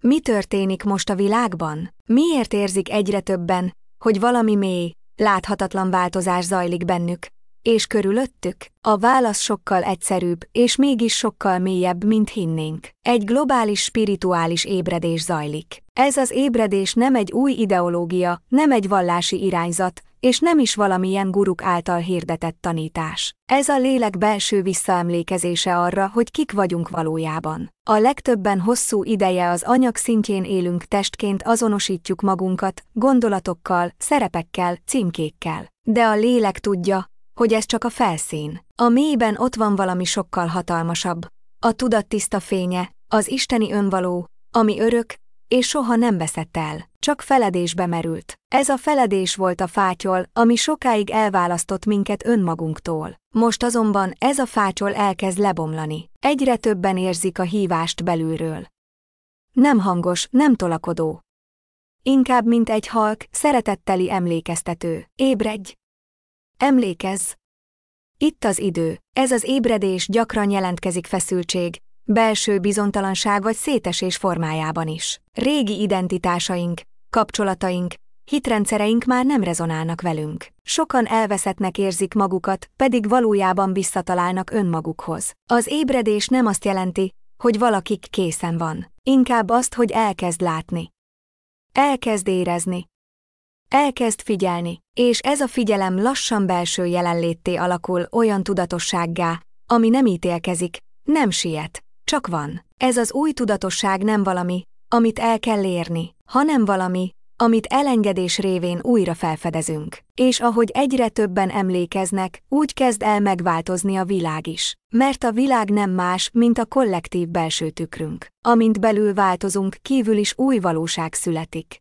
Mi történik most a világban? Miért érzik egyre többen, hogy valami mély, láthatatlan változás zajlik bennük, és körülöttük? A válasz sokkal egyszerűbb, és mégis sokkal mélyebb, mint hinnénk. Egy globális spirituális ébredés zajlik. Ez az ébredés nem egy új ideológia, nem egy vallási irányzat, és nem is valamilyen guruk által hirdetett tanítás. Ez a lélek belső visszaemlékezése arra, hogy kik vagyunk valójában. A legtöbben hosszú ideje az anyag szintjén élünk, testként azonosítjuk magunkat, gondolatokkal, szerepekkel, címkékkel. De a lélek tudja, hogy ez csak a felszín. A mélyben ott van valami sokkal hatalmasabb. A tudat tiszta fénye, az isteni önvaló, ami örök, és soha nem veszett el, csak feledésbe merült. Ez a feledés volt a fátyol, ami sokáig elválasztott minket önmagunktól. Most azonban ez a fátyol elkezd lebomlani. Egyre többen érzik a hívást belülről. Nem hangos, nem tolakodó. Inkább mint egy halk, szeretetteli emlékeztető. Ébredj! Emlékezz! Itt az idő. Ez az ébredés gyakran jelentkezik feszültség, belső bizonytalanság vagy szétesés formájában is. Régi identitásaink, kapcsolataink, hitrendszereink már nem rezonálnak velünk. Sokan elveszettnek érzik magukat, pedig valójában visszatalálnak önmagukhoz. Az ébredés nem azt jelenti, hogy valakik készen van. Inkább azt, hogy elkezd látni. Elkezd érezni. Elkezd figyelni, és ez a figyelem lassan belső jelenlétté alakul, olyan tudatossággá, ami nem ítélkezik, nem siet, csak van. Ez az új tudatosság nem valami, amit el kell érni, hanem valami, amit elengedés révén újra felfedezünk. És ahogy egyre többen emlékeznek, úgy kezd el megváltozni a világ is. Mert a világ nem más, mint a kollektív belső tükrünk. Amint belül változunk, kívül is új valóság születik.